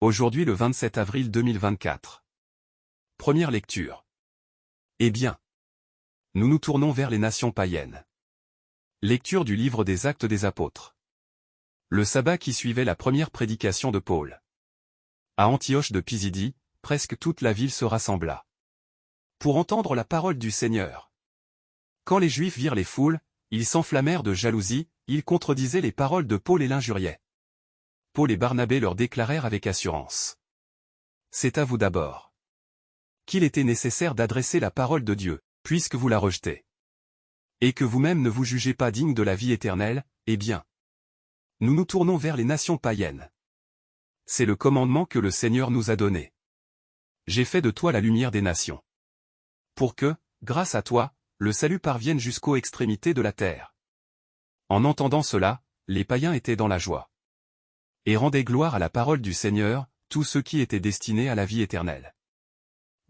Aujourd'hui le 27 avril 2024. Première lecture. Eh bien, nous nous tournons vers les nations païennes. Lecture du livre des Actes des Apôtres. Le sabbat qui suivait la première prédication de Paul. À Antioche de Pisidie, presque toute la ville se rassembla pour entendre la parole du Seigneur. Quand les Juifs virent les foules, ils s'enflammèrent de jalousie, ils contredisaient les paroles de Paul et l'injuriaient. Paul et Barnabé leur déclarèrent avec assurance: c'est à vous d'abord qu'il était nécessaire d'adresser la parole de Dieu, puisque vous la rejetez. Et que vous-même ne vous jugez pas digne de la vie éternelle, eh bien, nous nous tournons vers les nations païennes. C'est le commandement que le Seigneur nous a donné. J'ai fait de toi la lumière des nations. Pour que, grâce à toi, le salut parvienne jusqu'aux extrémités de la terre. En entendant cela, les païens étaient dans la joie et rendaient gloire à la parole du Seigneur, tous ceux qui étaient destinés à la vie éternelle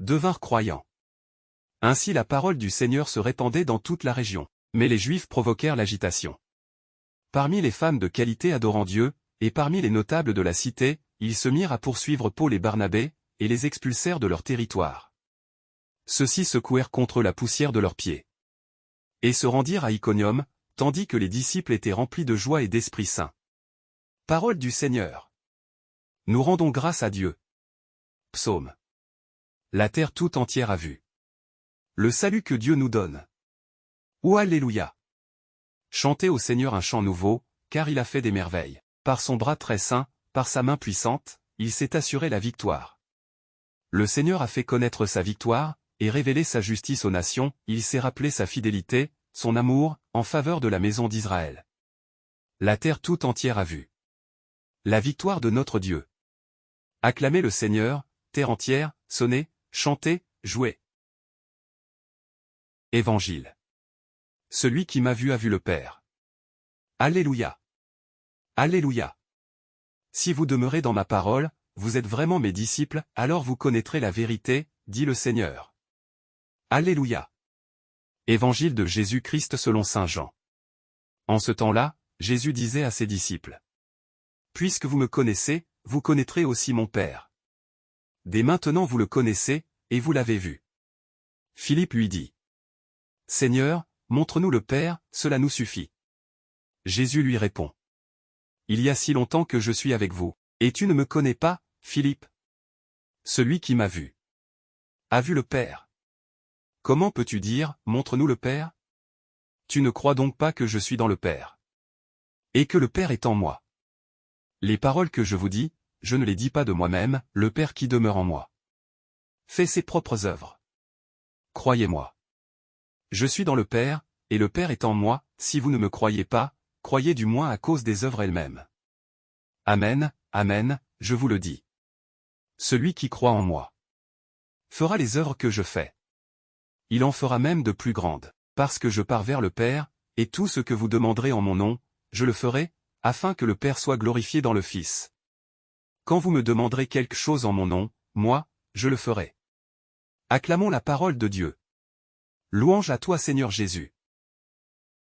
devinrent croyants. Ainsi la parole du Seigneur se répandait dans toute la région, mais les Juifs provoquèrent l'agitation. Parmi les femmes de qualité adorant Dieu, et parmi les notables de la cité, ils se mirent à poursuivre Paul et Barnabé, et les expulsèrent de leur territoire. Ceux-ci secouèrent contre eux la poussière de leurs pieds et se rendirent à Iconium, tandis que les disciples étaient remplis de joie et d'Esprit Saint. Parole du Seigneur. Nous rendons grâce à Dieu. Psaume. La terre tout entière a vu le salut que Dieu nous donne. Ô Alléluia. Chantez au Seigneur un chant nouveau, car il a fait des merveilles. Par son bras très saint, par sa main puissante, il s'est assuré la victoire. Le Seigneur a fait connaître sa victoire, et révélé sa justice aux nations, il s'est rappelé sa fidélité, son amour, en faveur de la maison d'Israël. La terre tout entière a vu la victoire de notre Dieu. Acclamez le Seigneur, terre entière, sonnez, chantez, jouez. Évangile. Celui qui m'a vu a vu le Père. Alléluia. Alléluia. Si vous demeurez dans ma parole, vous êtes vraiment mes disciples, alors vous connaîtrez la vérité, dit le Seigneur. Alléluia. Évangile de Jésus-Christ selon saint Jean. En ce temps-là, Jésus disait à ses disciples: puisque vous me connaissez, vous connaîtrez aussi mon Père. Dès maintenant vous le connaissez, et vous l'avez vu. Philippe lui dit: Seigneur, montre-nous le Père, cela nous suffit. Jésus lui répond: il y a si longtemps que je suis avec vous, et tu ne me connais pas, Philippe? Celui qui m'a vu a vu le Père. Comment peux-tu dire, montre-nous le Père? Tu ne crois donc pas que je suis dans le Père, et que le Père est en moi? Les paroles que je vous dis, je ne les dis pas de moi-même, le Père qui demeure en moi fait ses propres œuvres. Croyez-moi. Je suis dans le Père, et le Père est en moi, si vous ne me croyez pas, croyez du moins à cause des œuvres elles-mêmes. Amen, amen, je vous le dis. Celui qui croit en moi fera les œuvres que je fais. Il en fera même de plus grandes, parce que je pars vers le Père, et tout ce que vous demanderez en mon nom, je le ferai, afin que le Père soit glorifié dans le Fils. Quand vous me demanderez quelque chose en mon nom, moi, je le ferai. Acclamons la parole de Dieu. Louange à toi Seigneur Jésus.